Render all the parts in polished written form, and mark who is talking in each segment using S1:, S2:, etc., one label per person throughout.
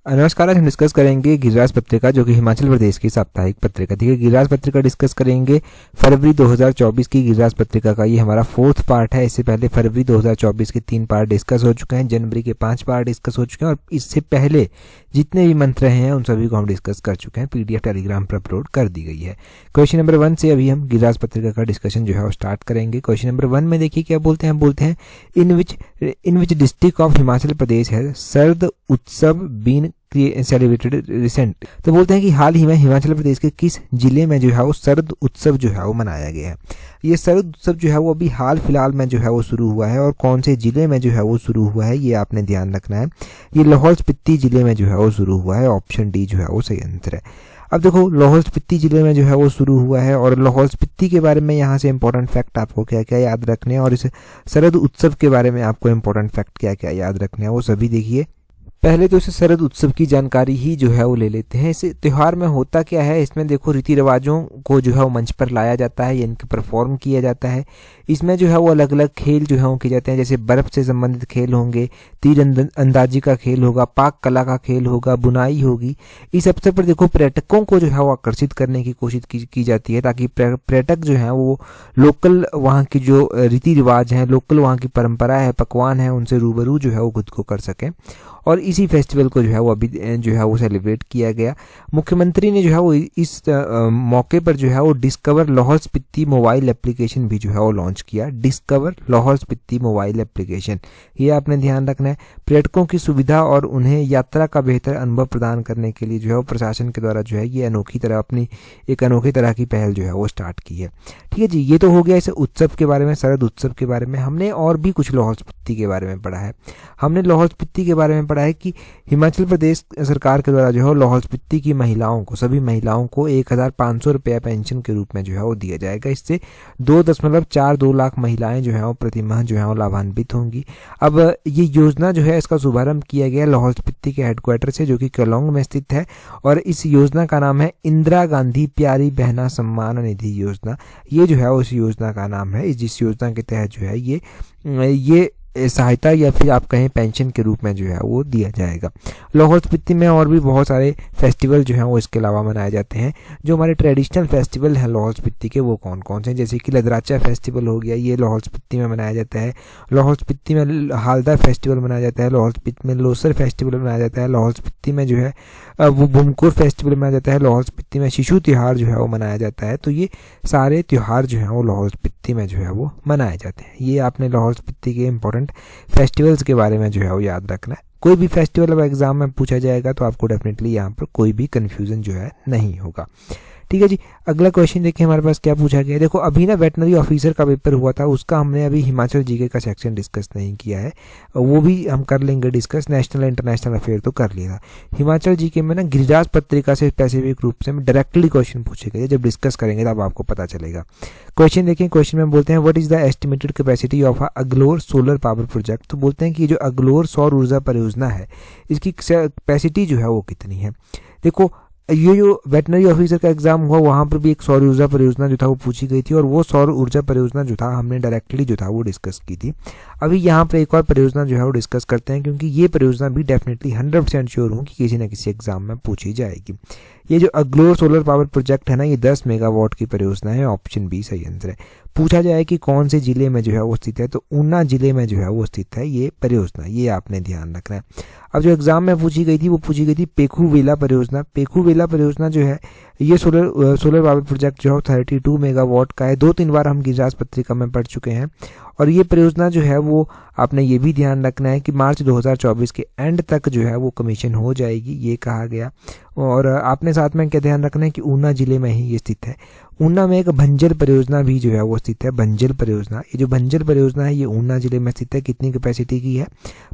S1: नमस्कार। आज हम डिस्कस करेंगे गिरिराज पत्रिका जो कि हिमाचल प्रदेश की साप्ताहिक पत्रिका थी। गिरिराज पत्रिका डिस्कस करेंगे फरवरी 2024 की गिरिराज पत्रिका का ये हमारा 4th पार्ट है। इससे पहले फरवरी 2024 के 3 पार्ट डिस्कस हो चुके हैं, जनवरी के 5 पार्ट डिस्कस हो चुके हैं और इससे पहले जितने भी मंथ रहे हैं उन सभी को हम डिस्कस कर चुके हैं। पीडीएफ टेलीग्राम पर अपलोड कर दी गई है। क्वेश्चन नंबर 1 से अभी हम गिरिराज पत्रिका का डिस्कशन जो है वो स्टार्ट करेंगे। क्वेश्चन नंबर 1 में देखिए क्या बोलते हैं। बोलते हैं इन which district of Himachal Pradesh है शरद उत्सव बीन सेलिब्रेटेड रिसेंट। तो बोलते हैं कि हाल ही में हिमाचल प्रदेश के किस जिले में जो है वो शरद उत्सव जो है वो मनाया गया है। ये शरद उत्सव जो है वो अभी हाल फिलहाल में जो है वो शुरू हुआ है और कौन से जिले में जो है वो शुरू हुआ है ये आपने ध्यान रखना है। ये लाहौल स्पीति जिले में जो है वो शुरू हुआ है। ऑप्शन डी जो है वो सही आंसर है। अब देखो लाहौल स्पीति जिले में जो है वो शुरू हुआ है और लाहौल स्पीति के बारे में यहाँ से इंपॉर्टेंट फैक्ट आपको क्या क्या याद रखने हैं और इस शरद उत्सव के बारे में आपको इंपॉर्टेंट फैक्ट क्या क्या याद रखने हैं वो सभी देखिए। पहले तो इस शरद उत्सव की जानकारी ही जो है वो ले लेते हैं। इस त्यौहार में होता क्या है, इसमें देखो रीति रिवाजों को जो है वो मंच पर लाया जाता है, इनके परफॉर्म किया जाता है। इसमें जो है वो अलग अलग खेल जो है वो किए जाते हैं, जैसे बर्फ से संबंधित खेल होंगे, तीर अंदाजी का खेल होगा, पाक कला का खेल होगा, बुनाई होगी। इस अवसर पर देखो पर्यटकों को जो है वो आकर्षित करने की कोशिश की जाती है ताकि पर्यटक जो है वो लोकल वहाँ की जो रीति रिवाज हैं, लोकल वहाँ की परंपरा है, पकवान है, उनसे रूबरू जो है वो खुद को कर सकें। और इसी फेस्टिवल को जो है वो अभी जो है वो सेलिब्रेट किया गया। मुख्यमंत्री ने जो है वो इस मौके पर जो है वो discover Lahaul Spiti mobile application भी जो है वो लॉन्च किया। Discover Lahaul Spiti mobile application, ये आपने ध्यान रखना है। पर्यटकों की सुविधा और उन्हें यात्रा का बेहतर अनुभव प्रदान करने के लिए जो है वो प्रशासन के द्वारा जो है ये अनोखी तरह की पहल जो है वो स्टार्ट की है। ठीक है जी, ये तो हो गया इस उत्सव के बारे में, शरद उत्सव के बारे में। हमने और भी कुछ लाहौल स्पीति के बारे में पढ़ा है। हमने लाहौल स्पीति के बारे में पढ़ा है कि हिमाचल प्रदेश सरकार के द्वारा जो है लाहौल स्पीति की महिलाओं को, सभी महिलाओं को 1500 रुपया पेंशन के रूप में जो है वो दिया जाएगा। इससे 2.42 लाख महिलाएं जो है वो प्रतिमाह जो है वो लाभान्वित होंगी। अब ये योजना जो है इसका शुभारंभ किया गया लाहौल स्पीति के हेडक्वार्टर से जो कि केलांग में स्थित है और इस योजना का नाम है इंदिरा गांधी प्यारी बहना सम्मान निधि योजना। ये जो है उस योजना का नाम है। जिस योजना के तहत जो है ये सहायता या फिर आप कहें पेंशन के रूप में जो है वो दिया जाएगा। लाहौल स्पीति में और भी बहुत सारे फेस्टिवल जो हैं वो इसके अलावा मनाए जाते हैं। जो हमारे ट्रेडिशनल फेस्टिवल हैं लाहौल स्पीति के वो कौन कौन से हैं, जैसे कि लदराचा फेस्टिवल हो गया, ये लाहौल स्पीति में मनाया जाता है। लाहौल स्पीति में हालदा फेस्टिवल मनाया जाता है। लाहौल स्पीति में लोसर फेस्टिवल मनाया जाता है। लाहौल स्पीति में जो है वो भूमकुर फेस्टिवल मनाया जाता है। लाहौल स्पीति में शिशु त्यौहार जो है वो मनाया जाता है। तो ये सारे त्यौहार जो हैं वो लाहौल स्पीति में जो है वो मनाए जाते हैं। ये आपने लाहौल स्पीति के इंपॉर्टेंट फेस्टिवल्स के बारे में जो है वो याद रखना है। कोई भी फेस्टिवल अब एग्जाम में पूछा जाएगा तो आपको डेफिनेटली यहाँ पर कोई भी कंफ्यूजन जो है नहीं होगा। ठीक है जी, अगला क्वेश्चन देखिए हमारे पास क्या पूछा गया है। देखो अभी ना वेटनरी ऑफिसर का पेपर हुआ था, उसका हमने अभी हिमाचल जीके का सेक्शन डिस्कस नहीं किया है, वो भी हम कर लेंगे डिस्कस। नेशनल इंटरनेशनल अफेयर तो कर लिया था। हिमाचल जीके में ना गिरिराज पत्रिका से स्पेसिफिक रूप से डायरेक्टली क्वेश्चन पूछे गए, जब डिस्कस करेंगे तब आपको पता चलेगा। क्वेश्चन देखिए, क्वेश्चन में बोलते हैं what is the estimated capacity of Agalore solar power project. तो बोलते हैं कि जो अगलोर सौर ऊर्जा परियोजना है इसकी कैपेसिटी जो है वो कितनी है। देखो ये जो वेटनरी ऑफिसर का एग्जाम हुआ वहाँ पर भी एक सौर ऊर्जा परियोजना जो था वो पूछी गई थी और वो सौर ऊर्जा परियोजना जो था हमने डायरेक्टली जो था वो डिस्कस की थी। अभी यहाँ पर एक और परियोजना जो है वो डिस्कस करते हैं क्योंकि ये परियोजना भी डेफिनेटली 100% श्योर हूँ कि किसी न किसी एग्जाम में पूछी जाएगी। ये जो अगलोर सोलर पावर प्रोजेक्ट है ना, ये 10 मेगावाट की परियोजना है। ऑप्शन बी सही आंसर है। पूछा जाए कि कौन से जिले में जो है वो स्थित है, तो ऊना जिले में जो है वो स्थित है ये परियोजना, ये आपने ध्यान रखना है। अब जो एग्जाम में पूछी गई थी वो पूछी गई थी पेखूवेला परियोजना। पेखूवेला परियोजना जो है ये सोलर पावर प्रोजेक्ट जो है 32 मेगावाट का है। 2-3 बार हम गिरिराज पत्रिका में पढ़ चुके हैं और ये परियोजना जो है वो आपने ये भी ध्यान रखना है कि मार्च 2024 के एंड तक जो है वो कमीशन हो जाएगी, ये कहा गया। और आपने साथ में क्या ध्यान रखना है कि ऊना जिले में ही ये स्थित है। ऊना में एक भंजल परियोजना भी जो है वो स्थित है। भंजल परियोजना, ये जो भंजल परियोजना है ये ऊना जिले में स्थित है। कितनी कैपेसिटी की है,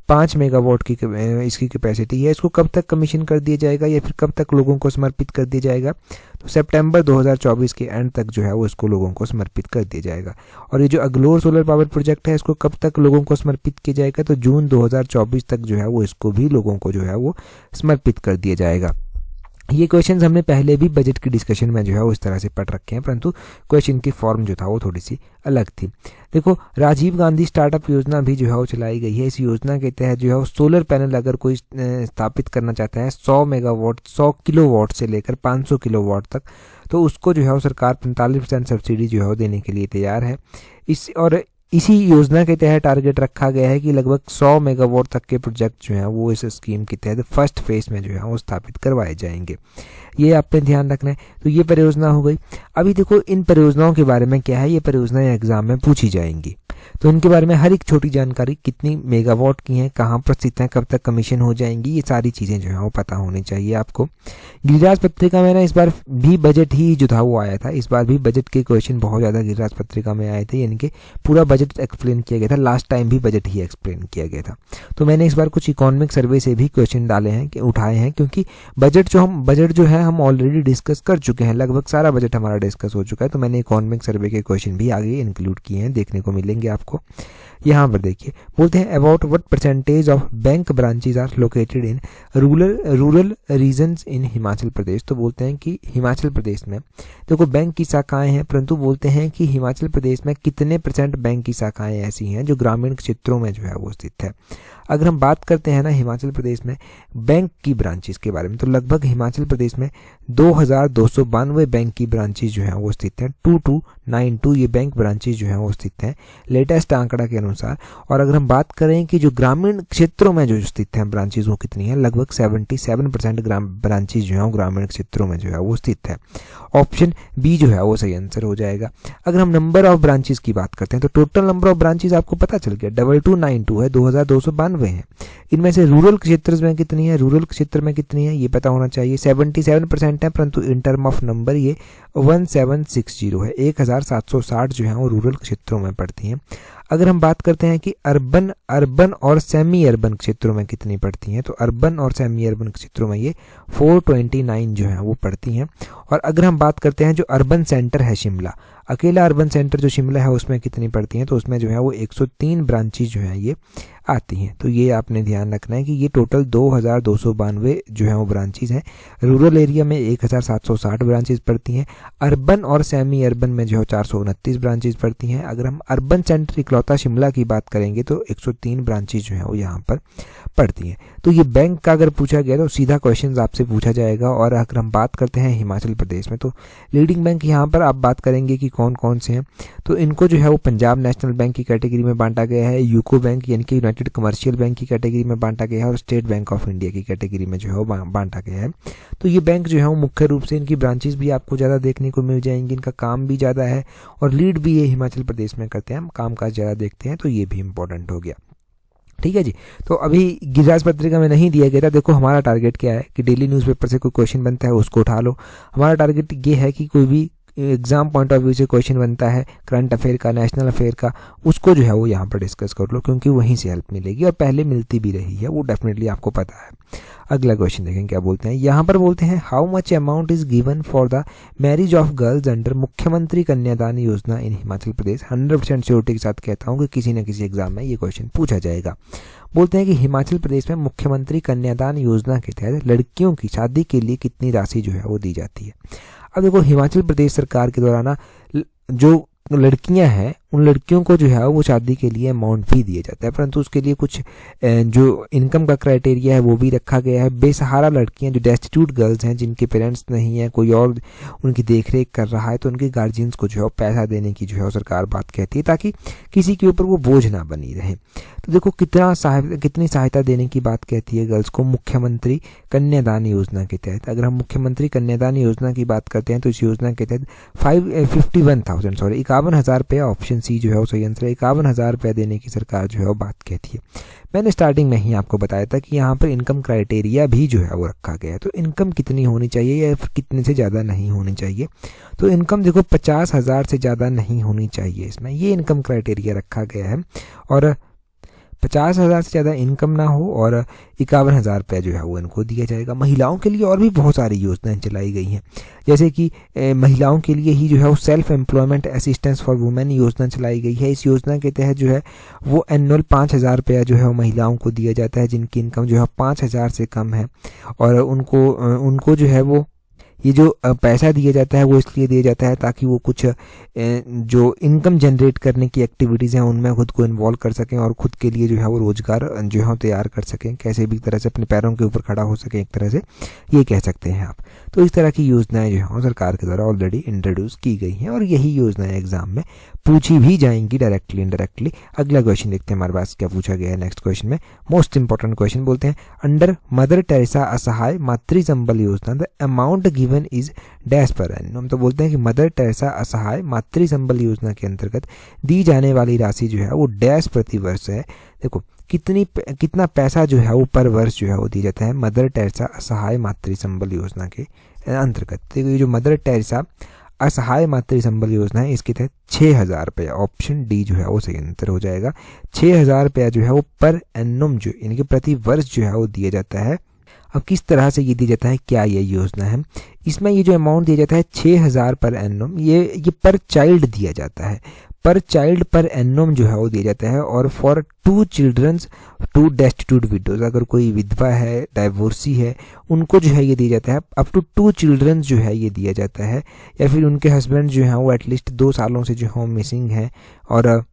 S1: 5 मेगावाट की इसकी कैपेसिटी है। इसको कब तक कमीशन कर दिया जाएगा या फिर कब तक लोगों को समर्पित कर दिया जाएगा, तो सितंबर 2024 के एंड तक जो है वो इसको लोगों को समर्पित कर दिया जाएगा। और ये जो अगलोर सोलर पावर प्रोजेक्ट है इसको कब तक लोगों को समर्पित किया जाएगा, तो जून 2024 तक जो है वो इसको भी लोगों को जो है वो समर्पित कर दिया जाएगा। ये क्वेश्चंस हमने पहले भी बजट की डिस्कशन में जो है उस तरह से पढ़ रखे हैं, परंतु क्वेश्चन की फॉर्म जो था वो थोड़ी सी अलग थी। देखो, राजीव गांधी स्टार्टअप योजना भी जो है वो चलाई गई है। इस योजना के तहत जो है वो सोलर पैनल अगर कोई स्थापित करना चाहता है 100 मेगावाट 100 किलोवाट से लेकर 500 किलोवाट तक, तो उसको जो है वो सरकार 45% सब्सिडी जो है वो देने के लिए तैयार है। इसी योजना के तहत टारगेट रखा गया है कि लगभग 100 मेगावाट तक के प्रोजेक्ट जो हैं वो इस स्कीम के तहत फर्स्ट फेज में जो है वो स्थापित करवाए जाएंगे। ये आपने ध्यान रखना है। तो ये परियोजना हो गई। अभी देखो, इन परियोजनाओं के बारे में क्या है, ये परियोजनाएं एग्जाम में पूछी जाएंगी, तो इनके बारे में हर एक छोटी जानकारी, कितनी मेगावाट की हैं, कहाँ पर स्थित हैं, कब तक कमीशन हो जाएंगी, ये सारी चीज़ें जो है वो पता होनी चाहिए आपको। गिरिराज पत्रिका में ना इस बार भी बजट ही जो था वो आया था। इस बार भी बजट के क्वेश्चन बहुत ज़्यादा गिरिराज पत्रिका में आए थे, यानी कि पूरा बजट एक्सप्लेन किया गया था। लास्ट टाइम भी बजट ही एक्सप्लेन किया गया था। तो मैंने इस बार कुछ इकोनॉमिक सर्वे से भी क्वेश्चन डाले हैं, कि उठाए हैं, क्योंकि बजट जो है हम ऑलरेडी डिस्कस कर चुके हैं। लगभग सारा बजट हमारा डिस्कस हो चुका है। तो मैंने इकोनॉमिक सर्वे के क्वेश्चन भी आगे इंक्लूड किए हैं, देखने को मिलेंगे आपको। यहाँ पर देखिए, बोलते हैं about what percentage of bank branches are located in rural regions in Himachal Pradesh. तो बोलते हैं कि हिमाचल प्रदेश में देखो बैंक की शाखाएं हैं, परंतु बोलते हैं कि हिमाचल प्रदेश में कितने % बैंक की शाखाएं ऐसी हैं जो ग्रामीण क्षेत्रों में जो है वो स्थित है। अगर हम बात करते हैं ना हिमाचल प्रदेश में बैंक की ब्रांचेस के बारे में, तो लगभग हिमाचल प्रदेश में 2292 बैंक की ब्रांचेज जो हैं वो स्थित हैं। 2292 ये बैंक ब्रांचेज जो हैं वो स्थित हैं लेटेस्ट आंकड़ा के अनुसार। और अगर हम बात करें कि जो ग्रामीण क्षेत्रों में जो स्थित हैं ब्रांचेज वो कितनी है, लगभग 77% ब्रांचेज जो है ग्रामीण क्षेत्रों में जो है वो स्थित है। ऑप्शन बी जो है वो सही आंसर हो जाएगा। अगर हम नंबर ऑफ ब्रांचेज की बात करते हैं तो टोटल नंबर ऑफ ब्रांचेज आपको पता चल गया, 2292 है, 2292 हैं। इनमें से रूरल क्षेत्र में कितनी है, रूरल क्षेत्र में कितनी है ये पता होना चाहिए। 77% है, परंतु इन टर्म ऑफ नंबर ये 1760 है। 1760 जो है वो रूरल क्षेत्रों में पड़ती हैं। अगर हम बात करते हैं कि अर्बन और सेमी अर्बन क्षेत्रों में कितनी पड़ती हैं, तो अर्बन और सेमी अर्बन क्षेत्रों में ये 429 जो है वो पड़ती हैं। और अगर हम बात करते हैं जो अर्बन सेंटर है शिमला, अकेला अर्बन सेंटर जो शिमला है उसमें कितनी पड़ती हैं, तो उसमें जो है वो 103 ब्रांचेज जो है ये आती हैं। तो ये आपने ध्यान रखना है कि ये टोटल 2292 जो है वो ब्रांचेज हैं। रूरल एरिया में 1760 ब्रांचेज पड़ती हैं। अर्बन और सेमी अर्बन में जो है 429 ब्रांचेज पड़ती हैं। अगर हम अर्बन सेंटर इकलौता शिमला की बात करेंगे तो 103 ब्रांचेज जो है वो यहाँ पर पड़ती हैं। तो ये बैंक का अगर पूछा गया तो सीधा क्वेश्चन आपसे पूछा जाएगा। और अगर हम बात करते हैं हिमाचल प्रदेश में, तो लीडिंग बैंक यहाँ पर आप बात करेंगे कि कौन कौन से हैं, तो इनको जो है वो पंजाब नेशनल बैंक की कैटेगरी में बांटा गया है, यूको बैंक यानी कि यूनाइटेड कमर्शियल बैंक की कैटेगरी में बांटा गया है, और स्टेट बैंक ऑफ इंडिया की कैटेगरी में जो है वो बांटा गया है। तो ये बैंक जो है वो मुख्य रूप से इनकी ब्रांचेस भी आपको ज़्यादा देखने को मिल जाएंगी, इनका काम भी ज़्यादा है और लीड भी ये हिमाचल प्रदेश में करते हैं, हम काम काज ज़्यादा देखते हैं, तो ये भी इंपॉर्टेंट हो गया। ठीक है जी। तो अभी गिरिराज पत्रिका में नहीं दिया गया था। देखो हमारा टारगेट क्या है कि डेली न्यूज़पेपर से कोई क्वेश्चन बनता है उसको उठा लो। हमारा टारगेट ये है कि कोई भी एग्जाम पॉइंट ऑफ व्यू से क्वेश्चन बनता है करंट अफेयर का, नेशनल अफेयर का, उसको जो है वो यहाँ पर डिस्कस कर लो, क्योंकि वहीं से हेल्प मिलेगी और पहले मिलती भी रही है, वो डेफिनेटली आपको पता है। अगला क्वेश्चन देखें क्या बोलते हैं। यहाँ पर बोलते हैं how much amount is given for the marriage of girls under मुख्यमंत्री कन्यादान योजना इन हिमाचल प्रदेश। 100% श्योरिटी के साथ कहता हूँ कि किसी न किसी एग्जाम में ये क्वेश्चन पूछा जाएगा। बोलते हैं कि हिमाचल प्रदेश में मुख्यमंत्री कन्यादान योजना के तहत लड़कियों की शादी के लिए कितनी राशि जो है वो दी जाती है। अब देखो हिमाचल प्रदेश सरकार के द्वारा ना जो लड़कियां हैं उन लड़कियों को जो है वो शादी के लिए अमाउंट भी दिया जाता है, परंतु उसके लिए कुछ जो इनकम का क्राइटेरिया है वो भी रखा गया है। बेसहारा लड़कियां जो डेस्टिट्यूट गर्ल्स हैं, जिनके पेरेंट्स नहीं है, कोई और उनकी देखरेख कर रहा है, तो उनके गार्जियंस को जो है पैसा देने की जो है सरकार बात कहती है, ताकि किसी के ऊपर वो बोझ ना बनी रहे। तो देखो कितनी सहायता देने की बात कहती है गर्ल्स को मुख्यमंत्री कन्यादान योजना के तहत। अगर हम मुख्यमंत्री कन्यादान योजना की बात करते हैं तो इस योजना के तहत 51,000 रुपये, ऑप्शन सी जो है वो सही आंसर है, 51,000 रुपये देने की सरकार जो है वो बात कहती है। मैंने स्टार्टिंग में ही आपको बताया था कि यहाँ पर इनकम क्राइटेरिया भी जो है वो रखा गया है। तो इनकम कितनी होनी चाहिए या फिर कितने से ज़्यादा नहीं होनी चाहिए, तो इनकम देखो 50,000 से ज़्यादा नहीं होनी चाहिए इसमें, ये इनकम क्राइटेरिया रखा गया है। और 50,000 से ज़्यादा इनकम ना हो और 51,000 रुपये जो है वो इनको दिया जाएगा। महिलाओं के लिए और भी बहुत सारी योजनाएं चलाई गई हैं, जैसे कि महिलाओं के लिए ही जो है वो self employment assistance for women योजना चलाई गई है। इस योजना के तहत जो है वो एनुअल 5,000 रुपया जो है वो महिलाओं को दिया जाता है जिनकी इनकम जो है 5,000 से कम है, और उनको जो है वो ये जो पैसा दिया जाता है वो इसलिए दिया जाता है ताकि वो कुछ जो इनकम जनरेट करने की एक्टिविटीज़ हैं उनमें खुद को इन्वॉल्व कर सकें और खुद के लिए जो है वो रोज़गार जो है तैयार कर सकें, कैसे भी तरह से अपने पैरों के ऊपर खड़ा हो सकें, एक तरह से ये कह सकते हैं आप। तो इस तरह की योजनाएं जो हैं सरकार के द्वारा ऑलरेडी इंट्रोड्यूस की गई हैं और यही योजनाएं एग्जाम में पूछी भी जाएंगी डायरेक्टली इनडायरेक्टली। अगला क्वेश्चन देखते हैं हमारे पास क्या पूछा गया है। नेक्स्ट क्वेश्चन में मोस्ट इंपॉर्टेंट क्वेश्चन बोलते हैं, अंडर मदर टेरेसा असहाय मातृ संबल योजना the amount given is dash पर एनुम। तो बोलते हैं कि मदर टेरेसा असहाय मातृ संबल योजना के अंतर्गत दी जाने वाली राशि जो है वो डैश प्रति वर्ष है। देखो कितना पैसा जो है वो पर वर्ष जो है वो दिया जाता है मदर टेरेसा असहाय मातृ संबल योजना के अंतर्गत। देखो ये जो मदर टेरेसा असहाय मातृ संबल योजना है इसके तहत 6,000 रुपये, ऑप्शन डी जो है वो सही आंसर हो जाएगा। 6,000 रुपया जो है वो पर एनुम जो यानी कि प्रति वर्ष जो है वो दिया जाता है। अब किस तरह से ये दिया जाता है, क्या ये योजना है, इसमें ये जो अमाउंट दिया जाता है 6,000 पर एनुम, ये पर चाइल्ड दिया जाता है। पर चाइल्ड पर एनुम जो है वो दिया जाता है और फॉर 2 चिल्ड्रंस 2 डेस्टिट्यूट विडोज, अगर कोई विधवा है, डाइवोर्सी है, उनको जो है ये दिया जाता है। अप टू 2 चिल्ड्रन जो है ये दिया जाता है, या फिर उनके हस्बैंड जो हैं वो एटलीस्ट 2 सालों से जो है मिसिंग हैं और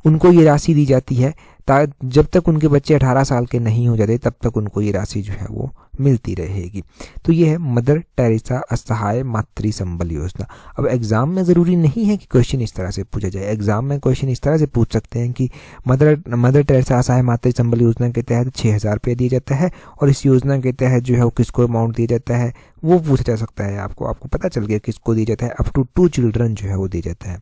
S1: उनको ये राशि दी जाती है जब तक उनके बच्चे 18 साल के नहीं हो जाते तब तक उनको ये राशि जो है वो मिलती रहेगी। तो ये है मदर टेरेसा असहाय मातृ संबल योजना। अब एग्जाम में ज़रूरी नहीं है कि क्वेश्चन इस तरह से पूछा जाए, एग्जाम में क्वेश्चन इस तरह से पूछ सकते हैं कि मदर टेरेसा असहाय मातृ संबल योजना के तहत 6,000 रुपये दिया जाता है और इस योजना के तहत जो है वो किसको अमाउंट दिया जाता है वो पूछा जा सकता है। आपको पता चल गया किसको दिया जाता है, अप टू 2 चिल्ड्रन जो है वो दिया जाता है।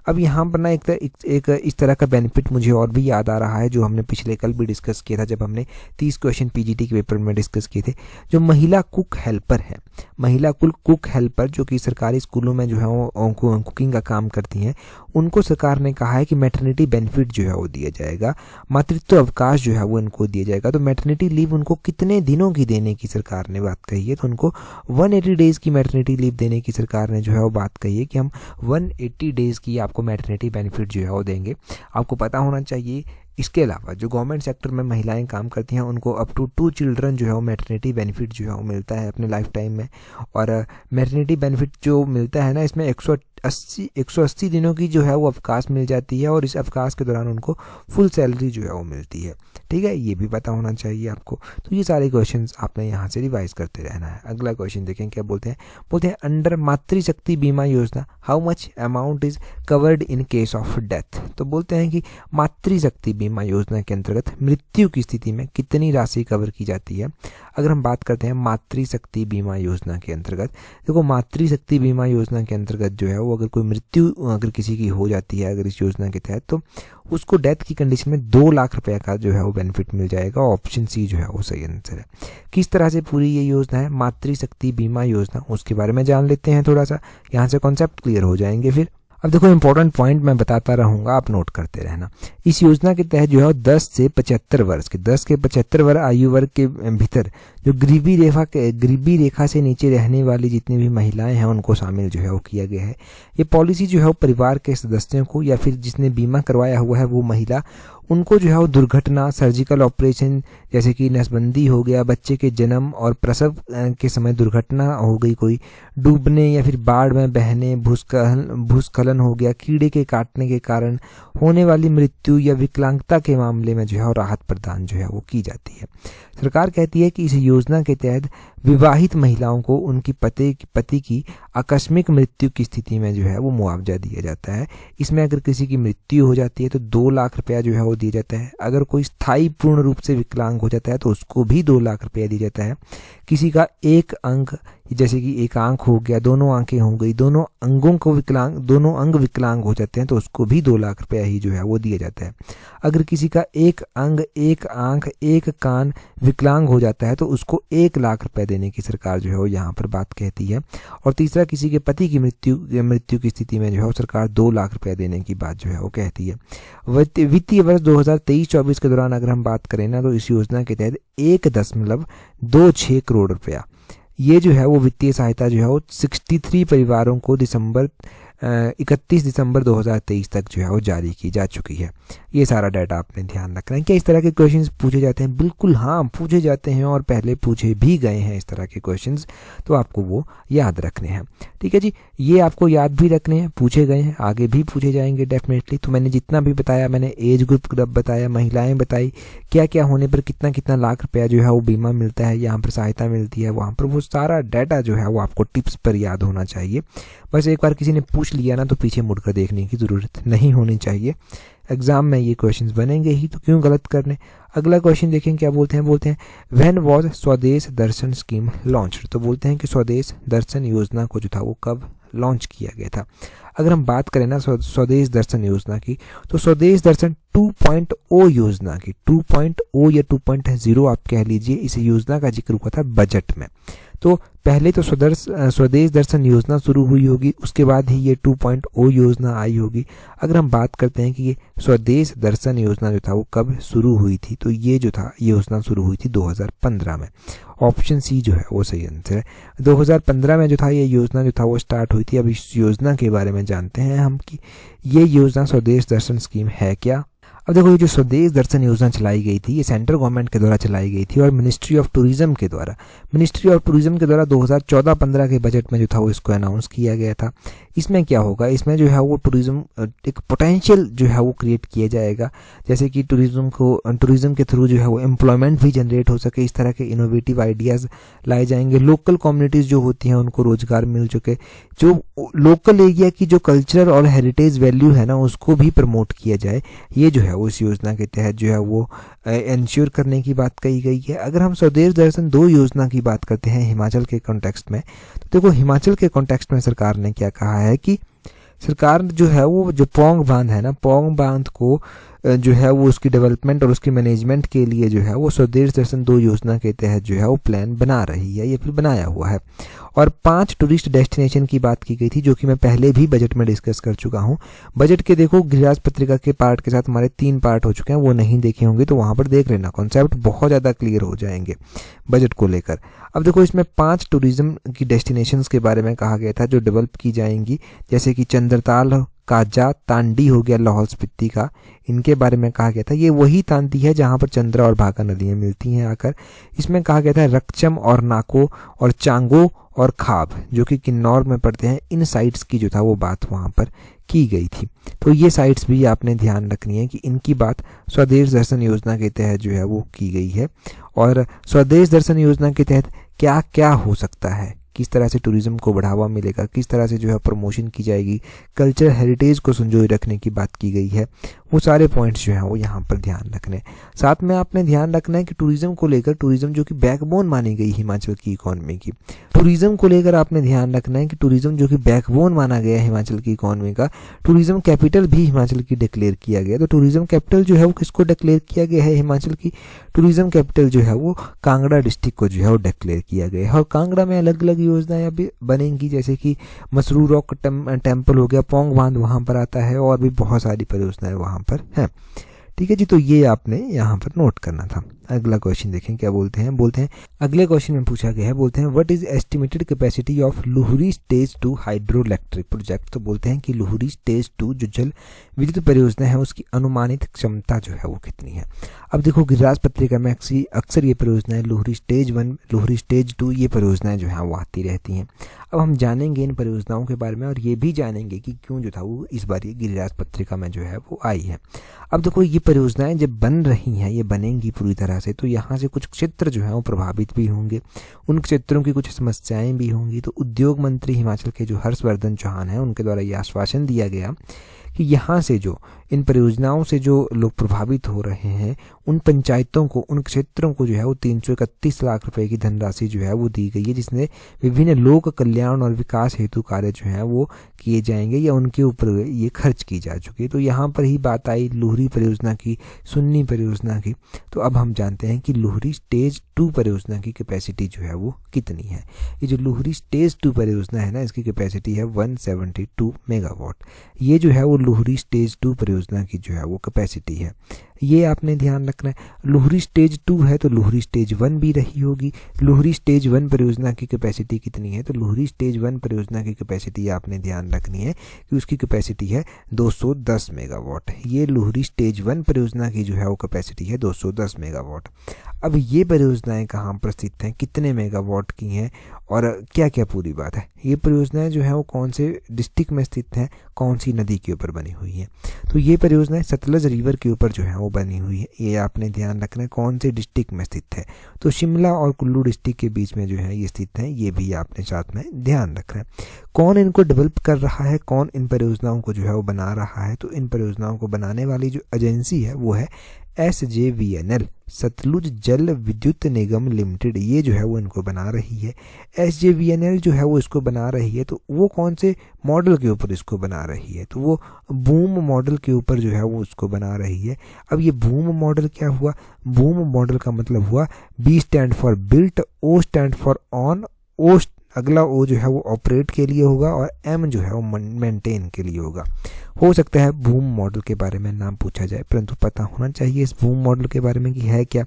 S1: अब यहाँ पर ना एक इस तरह का बेनिफिट मुझे और भी याद आ रहा है जो हमने पिछले कल भी डिस्कस किया था जब हमने 30 क्वेश्चन पीजीटी के पेपर में डिस्कस किए थे। जो महिला कुक हेल्पर है, महिला कुक हेल्पर जो कि सरकारी स्कूलों में जो है वो कुकिंग का काम करती हैं, उनको सरकार ने कहा है कि मैटरनिटी बेनिफिट जो है वो दिया जाएगा, मातृत्व अवकाश जो है वो इनको दिया जाएगा। तो मैटरनिटी लीव उनको कितने दिनों की देने की सरकार ने बात कही है, तो उनको 180 डेज़ की मैटरनिटी लीव देने की सरकार ने जो है वो बात कही है कि हम 180 डेज़ की आपको मैटरनिटी बेनिफिट जो है वो देंगे। आपको पता होना चाहिए इसके अलावा जो गवर्नमेंट सेक्टर में महिलाएं काम करती हैं उनको अप टू 2 चिल्ड्रन जो है वो मैटरनिटी बेनिफिट जो है वो मिलता है अपने लाइफ टाइम में। और मैटरनिटी बेनिफिट जो मिलता है ना, इसमें 180 दिनों की जो है वो अवकाश मिल जाती है और इस अवकाश के दौरान उनको फुल सैलरी जो है वो मिलती है। ठीक है, ये भी पता होना चाहिए आपको। तो ये सारे क्वेश्चंस आपने यहाँ से रिवाइज करते रहना है। अगला क्वेश्चन देखें क्या बोलते हैं अंडर मातृशक्ति बीमा योजना how much amount is covered in case of death. तो बोलते हैं कि मातृशक्ति बीमा योजना के अंतर्गत मृत्यु की स्थिति में कितनी राशि कवर की जाती है। अगर हम बात करते हैं मातृशक्ति बीमा योजना के अंतर्गत, देखो मातृशक्ति बीमा योजना के अंतर्गत जो है वो अगर कोई मृत्यु अगर किसी की हो जाती है अगर इस योजना के तहत, तो उसको डेथ की कंडीशन में 2 लाख रुपए का जो है वो बेनिफिट मिल जाएगा। ऑप्शन सी जो है वो सही आंसर है। किस तरह से पूरी ये योजना है मातृशक्ति बीमा योजना, उसके बारे में जान लेते हैं थोड़ा सा, यहाँ से कॉन्सेप्ट क्लियर हो जाएंगे फिर। अब देखो इंपॉर्टेंट पॉइंट मैं बताता रहूँगा, आप नोट करते रहना। इस योजना के तहत जो है 10 से 75 वर्ष के 10 के 75 वर्ष आयु वर्ग के भीतर जो गरीबी रेखा से नीचे रहने वाली जितनी भी महिलाएं हैं उनको शामिल जो है वो किया गया है। ये पॉलिसी जो है वो परिवार के सदस्यों को या फिर जिसने बीमा करवाया हुआ है वो महिला, उनको जो है वो दुर्घटना, सर्जिकल ऑपरेशन जैसे कि नसबंदी हो गया, बच्चे के जन्म और प्रसव के समय दुर्घटना हो गई, कोई डूबने या फिर बाढ़ में बहने, भूस्खलन हो गया, कीड़े के काटने के कारण होने वाली मृत्यु या विकलांगता के मामले में जो है राहत प्रदान जो है वो की जाती है। सरकार कहती है कि इस योजना के तहत विवाहित महिलाओं को उनकी पति की आकस्मिक मृत्यु की स्थिति में जो है वो मुआवजा दिया जाता है। इसमें अगर किसी की मृत्यु हो जाती है तो 2 लाख रुपया जो है वो दिया जाता है। अगर कोई स्थायी पूर्ण रूप से विकलांग हो जाता है तो उसको भी 2 लाख रुपया दिया जाता है। किसी का एक अंग जैसे कि एक आंख हो गया, दोनों आंखें हो गई, दोनों अंग विकलांग हो जाते हैं तो उसको भी 2 लाख रुपया ही जो है वो दिया जाता है। अगर किसी का एक अंग, एक आंख, एक कान विकलांग हो जाता है तो उसको 1 लाख रुपए देने की सरकार जो है वो यहाँ पर बात कहती है। और तीसरा, किसी के पति की मृत्यु की स्थिति में जो है वो सरकार 2 लाख रुपए देने की बात जो है वो कहती है। वित्तीय वर्ष 2023-24 के दौरान अगर हम बात करें ना, तो इस योजना के तहत 1.26 करोड़ रुपया ये जो है वो वित्तीय सहायता जो है वो 63 परिवारों को 31 दिसंबर 2023 तक जो है वो जारी की जा चुकी है। ये सारा डाटा आपने ध्यान रखना है। क्या इस तरह के क्वेश्चंस पूछे जाते हैं? बिल्कुल हाँ, पूछे जाते हैं और पहले पूछे भी गए हैं इस तरह के क्वेश्चंस, तो आपको वो याद रखने हैं। ठीक है जी, ये आपको याद भी रखने हैं, पूछे गए हैं, आगे भी पूछे जाएंगे डेफिनेटली। तो मैंने जितना भी बताया, मैंने एज ग्रुप बताया, महिलाएं बताई, क्या क्या होने पर कितना कितना लाख रुपया जो है वो बीमा मिलता है, यहाँ पर सहायता मिलती है, वहाँ पर वो सारा डाटा जो है वो आपको टिप्स पर याद होना चाहिए। बस एक बार किसी ने पूछ लिया ना तो पीछे मुड़कर देखने की ज़रूरत नहीं होनी चाहिए। एग्जाम में ये क्वेश्चंस बनेंगे ही, तो क्यों गलत करने। अगला क्वेश्चन देखें क्या बोलते हैं व्हेन वाज स्वदेश दर्शन स्कीम लॉन्च्ड। तो बोलते हैं कि स्वदेश दर्शन योजना को जो था वो कब लॉन्च किया गया था। अगर हम बात करें ना स्वदेश दर्शन योजना की, तो स्वदेश दर्शन 2.0 योजना की, 2.0 या 2.0 आप कह लीजिए, इस योजना का जिक्र हुआ था बजट में। तो पहले तो स्वदेश दर्शन योजना शुरू हुई होगी, उसके बाद ही ये 2.0 योजना आई होगी। अगर हम बात करते हैं कि ये स्वदेश दर्शन योजना जो था वो कब शुरू हुई थी, तो ये जो था योजना शुरू हुई थी 2015 में। ऑप्शन सी जो है वो सही आंसर है। 2015 में जो था ये योजना जो था वो स्टार्ट हुई थी। अब इस योजना के बारे में जानते हैं हम कि ये योजना स्वदेश दर्शन स्कीम है क्या। अब देखो, ये जो स्वदेश दर्शन योजना चलाई गई थी, ये सेंट्रल गवर्नमेंट के द्वारा चलाई गई थी और मिनिस्ट्री ऑफ टूरिज्म के द्वारा 2014-15 के बजट में जो था वो इसको अनाउंस किया गया था। इसमें क्या होगा, इसमें जो है वो टूरिज्म एक पोटेंशियल जो है वो क्रिएट किया जाएगा, जैसे कि टूरिज्म के थ्रू जो है वो एम्प्लॉयमेंट भी जनरेट हो सके। इस तरह के इनोवेटिव आइडियाज़ लाए जाएंगे। लोकल कम्युनिटीज़ जो होती हैं उनको रोजगार मिल चुके, जो लोकल एरिया की जो कल्चर और हेरिटेज वैल्यू है ना, उसको भी प्रमोट किया जाए। ये जो है उस योजना के तहत जो है वो इंश्योर करने की बात कही गई है। अगर हम स्वदेश दर्शन 2 योजना की बात करते हैं हिमाचल के कॉन्टेक्स्ट में, तो देखो हिमाचल के कॉन्टेक्स्ट में सरकार ने क्या कहा है कि सरकार जो है वो जो पौंग बांध है ना, पौंग बांध को जो है वो उसकी डेवलपमेंट और उसकी मैनेजमेंट के लिए जो है वो स्वदेश दर्शन 2 योजना के तहत जो है वो प्लान बना रही है, ये फिर बनाया हुआ है। और 5 टूरिस्ट डेस्टिनेशन की बात की गई थी, जो कि मैं पहले भी बजट में डिस्कस कर चुका हूँ। बजट के देखो गिरिराज पत्रिका के पार्ट के साथ हमारे 3 पार्ट हो चुके हैं, वो नहीं देखे होंगे तो वहाँ पर देख लेना, कॉन्सेप्ट बहुत ज़्यादा क्लियर हो जाएंगे बजट को लेकर। अब देखो, इसमें 5 टूरिज्म की डेस्टिनेशंस के बारे में कहा गया था जो डेवलप की जाएंगी, जैसे कि चंद्रताल, काजा, तांडी हो गया लाहौल स्पीति का, इनके बारे में कहा गया था। ये वही तांडी है जहाँ पर चंद्रा और भागा नदियाँ मिलती हैं आकर। इसमें कहा गया था रकचम और नाको और चांगो और खाब, जो कि किन्नौर में पड़ते हैं, इन साइट्स की जो था वो बात वहाँ पर की गई थी। तो ये साइट्स भी आपने ध्यान रखनी है कि इनकी बात स्वदेश दर्शन योजना के तहत जो है वो की गई है। और स्वदेश दर्शन योजना के तहत क्या क्या हो सकता है, किस तरह से टूरिज्म को बढ़ावा मिलेगा, किस तरह से जो है प्रमोशन की जाएगी, कल्चर हेरिटेज को संजोए रखने की बात की गई है, वो सारे पॉइंट्स जो हैं वो यहाँ पर ध्यान रखने। साथ में आपने ध्यान रखना है कि टूरिज्म को लेकर, टूरिज्म जो कि बैकबोन मानी गई हिमाचल की इकोनॉमी की, टूरिज्म को लेकर आपने ध्यान रखना है कि टूरिज्म जो कि बैकबोन माना गया हिमाचल की इकोनॉमी का, टूरिज्म कैपिटल भी हिमाचल की डिक्लेयर किया गया। तो टूरिज्म कैपिटल जो है वो किसको डिक्लेयर किया गया है हिमाचल की? टूरिज्म कैपिटल जो है वो कांगड़ा डिस्ट्रिक्ट को जो है वो डिक्लेयर किया गया है। और कांगड़ा में अलग अलग योजनाएं अभी बनेंगी, जैसे कि मसरूर रॉक टेम्पल हो गया, पौंग बांध वहाँ पर आता है, और भी बहुत सारी परियोजनाएं वहाँ पर है। ठीक है जी, तो ये आपने यहाँ पर नोट करना था। अगला क्वेश्चन देखें क्या बोलते हैं अगले क्वेश्चन में पूछा गया है, बोलते हैं what is estimated capacity of Luhri stage 2 hydro electric project. तो बोलते हैं कि लुहरी स्टेज 2 जो जल विद्युत परियोजना है उसकी अनुमानित क्षमता जो है वो कितनी है। अब देखो, गिरिराज पत्रिका में अक्सर ये परियोजनाएं लुहरी स्टेज 1, लुहरी स्टेज 2 ये परियोजनाएं जो है वो आती रहती हैं। अब हम जानेंगे इन परियोजनाओं के बारे में और ये भी जानेंगे कि क्यों जो था वो इस बार ये गिरिराज पत्रिका में जो है वो आई है। अब देखो, ये परियोजनाएं जब बन रही हैं, ये बनेंगी पूरी तरह से, तो यहाँ से कुछ क्षेत्र जो हैं वो प्रभावित भी होंगे, उन क्षेत्रों की कुछ समस्याएं भी होंगी। तो उद्योग मंत्री हिमाचल के जो हर्षवर्धन चौहान हैं, उनके द्वारा ये आश्वासन दिया गया कि यहाँ से जो इन परियोजनाओं से जो लोग प्रभावित हो रहे हैं उन पंचायतों को, उन क्षेत्रों को जो है वो 331 लाख रुपए की धनराशि जो है वो दी गई है, जिसमें विभिन्न लोक कल्याण और विकास हेतु कार्य जो है वो किए जाएंगे या उनके ऊपर ये खर्च की जा चुकी है। तो यहाँ पर ही बात आई लुहरी परियोजना की, सुन्नी परियोजना की। तो अब हम जानते हैं कि लुहरी स्टेज 2 परियोजना की कैपेसिटी जो है वो कितनी है। ये जो लुहरी स्टेज 2 परियोजना है ना, इसकी कैपेसिटी है 172 मेगावाट। ये जो है वो लुहरी स्टेज 2 परियोजना की जो है वो कैपेसिटी है, ये आपने ध्यान रखना है। लुहरी स्टेज 2 है तो लुहरी स्टेज 1 भी रही होगी। लुहरी स्टेज 1 परियोजना की कैपेसिटी कितनी है, तो लुहरी स्टेज 1 परियोजना की कैपेसिटी आपने ध्यान रखनी है कि उसकी कैपेसिटी है 210 मेगावाट। ये लुहरी स्टेज 1 परियोजना की जो है वो कैपेसिटी है 210 मेगावाट। अब ये परियोजनाएं कहाँ पर स्थित हैं, कितने मेगावाट की हैं और क्या क्या पूरी बात है। ये परियोजनाएं जो है वो कौन से डिस्ट्रिक्ट में स्थित हैं, कौन सी नदी के ऊपर बनी हुई हैं। तो ये परियोजनाएं सतलज रिवर के ऊपर जो है वो बनी हुई है। ये आपने ध्यान रखना है कौन से डिस्ट्रिक्ट में स्थित है। तो शिमला और कुल्लू डिस्ट्रिक्ट के बीच में जो है ये स्थित है, ये भी आपने साथ में ध्यान रखना है। कौन इनको डेवलप कर रहा है, कौन इन परियोजनाओं को जो है वो बना रहा है, तो इन परियोजनाओं को बनाने वाली जो एजेंसी है वो है SJVNL, सतलुज जल विद्युत निगम लिमिटेड। ये जो है वो इनको बना रही है। SJVNL जो है वो इसको बना रही है, तो वो कौन से मॉडल के ऊपर इसको बना रही है, तो वो बूम मॉडल के ऊपर जो है वो उसको बना रही है। अब ये बूम मॉडल क्या हुआ, बूम मॉडल का मतलब हुआ B stand for built, O stand for on, अगला O जो है वो ऑपरेट के लिए होगा और M जो है वो मेंटेन के लिए होगा। हो सकता है बूम मॉडल के बारे में नाम पूछा जाए, परंतु पता होना चाहिए इस बूम मॉडल के बारे में कि है क्या।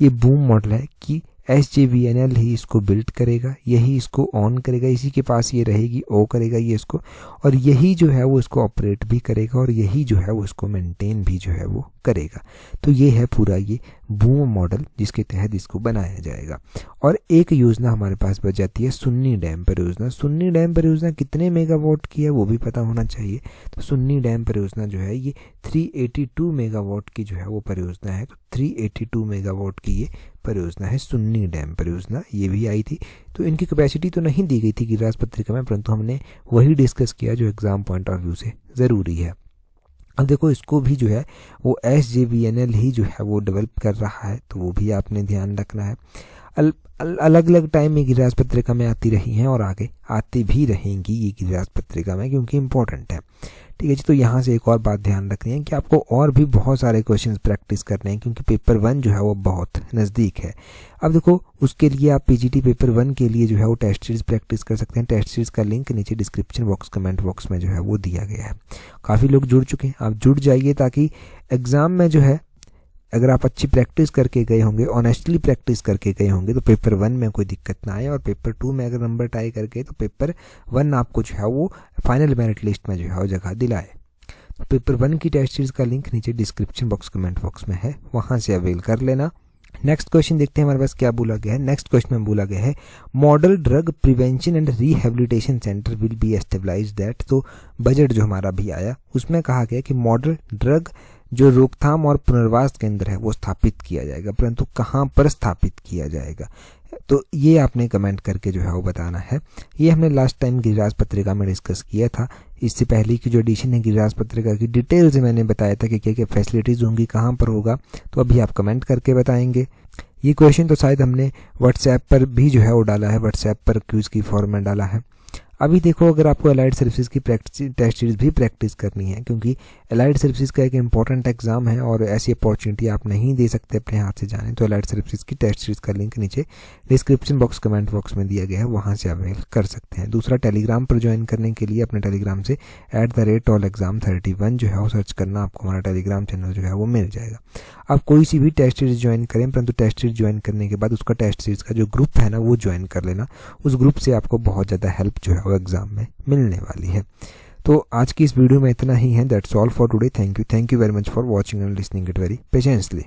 S1: ये बूम मॉडल है कि SJVNL ही इसको बिल्ड करेगा, यही इसको ऑन करेगा, इसी के पास ये रहेगी, O करेगा ये इसको, और यही जो है वो इसको ऑपरेट भी करेगा और यही जो है वो इसको मेंटेन भी जो है वो करेगा। तो ये है पूरा ये बूम मॉडल जिसके तहत इसको बनाया जाएगा। और एक योजना हमारे पास बच जाती है सुन्नी डैम परियोजना। सुन्नी डैम परियोजना कितने मेगावाट की है वो भी पता होना चाहिए। तो सुन्नी डैम परियोजना जो है ये 382 मेगावाट की जो है वो परियोजना है। तो 382 मेगावाट की ये परियोजना है सुन्नी डैम परियोजना, ये भी आई थी। तो इनकी कैपेसिटी तो नहीं दी गई थी गिरिराज पत्रिका में, परंतु हमने वही डिस्कस किया जो एग्जाम पॉइंट ऑफ व्यू से ज़रूरी है। अब देखो इसको भी जो है वो SJVNL ही जो है वो डेवलप कर रहा है, तो वो भी आपने ध्यान रखना है। अलग अलग टाइम में गिरिराज पत्रिका में आती रही हैं और आगे आती भी रहेंगी ये गिरिराज पत्रिका में, क्योंकि इंपॉर्टेंट है। ठीक है जी। तो यहाँ से एक और बात ध्यान रखनी है कि आपको और भी बहुत सारे क्वेश्चंस प्रैक्टिस करने हैं, क्योंकि पेपर 1 जो है वो बहुत नज़दीक है। अब देखो उसके लिए आप PGT पेपर 1 के लिए जो है वो टेस्ट सीरीज प्रैक्टिस कर सकते हैं। टेस्ट सीरीज का लिंक नीचे डिस्क्रिप्शन बॉक्स, कमेंट बॉक्स में जो है वो दिया गया है। काफ़ी लोग जुड़ चुके हैं, आप जुड़ जाइए ताकि एग्ज़ाम में जो है अगर आप अच्छी प्रैक्टिस करके गए होंगे, ऑनेस्टली प्रैक्टिस करके गए होंगे, तो पेपर 1 में कोई दिक्कत ना आए, और पेपर 2 में अगर नंबर टाई करके तो पेपर 1 आपको जो है वो फाइनल मेरिट लिस्ट में जो है वो जगह दिलाए। तो पेपर 1 की टेस्ट सीरीज का लिंक नीचे डिस्क्रिप्शन बॉक्स, कमेंट बॉक्स में है, वहाँ से अवेल कर लेना। नेक्स्ट क्वेश्चन देखते हैं हमारे पास क्या बोला गया है। नेक्स्ट क्वेश्चन में बोला गया है model drug prevention and rehabilitation centre will be established that. तो बजट जो हमारा भी आया उसमें कहा गया कि मॉडल ड्रग जो रोकथाम और पुनर्वास केंद्र है वो स्थापित किया जाएगा, परंतु कहाँ पर स्थापित किया जाएगा, तो ये आपने कमेंट करके जो है वो बताना है। ये हमने लास्ट टाइम गिरिराज पत्रिका में डिस्कस किया था। इससे पहले की जो एडिशन है गिरिराज पत्रिका की डिटेल से मैंने बताया था कि क्या क्या फैसिलिटीज़ होंगी, कहाँ पर होगा, तो अभी आप कमेंट करके बताएंगे। ये क्वेश्चन तो शायद हमने व्हाट्सएप पर भी जो है वो डाला है, व्हाट्सएप पर क्यूज़ की फॉर्म में डाला है। अभी देखो अगर आपको अलाइड सर्विसेज की टेस्ट सीरीज भी प्रैक्टिस करनी है, क्योंकि अलाइड सर्विसेज का एक इंपॉर्टेंट एग्जाम है और ऐसी अपॉर्चुनिटी आप नहीं दे सकते अपने हाथ से जाने, तो अलाइड सर्विसेज की टेस्ट सीरीज का लिंक नीचे डिस्क्रिप्शन बॉक्स, कमेंट बॉक्स में दिया गया है, वहाँ से अवेल कर सकते हैं। दूसरा टेलीग्राम पर ज्वाइन करने के लिए अपने टेलीग्राम से @allexam31 जो है वो सर्च करना, आपको हमारा टेलीग्राम चैनल जो है वो मिल जाएगा। आप कोई सी भी टेस्ट सीरीज ज्वाइन करें, परंतु टेस्ट सीरीज ज्वाइन करने के बाद उसका टेस्ट सीरीज का जो ग्रुप है ना वो ज्वाइन कर लेना। उस ग्रुप से आपको बहुत ज़्यादा हेल्प जो है वो एग्जाम में मिलने वाली है। तो आज की इस वीडियो में इतना ही है। That's all for today. Thank you very much for watching and listening it very patiently.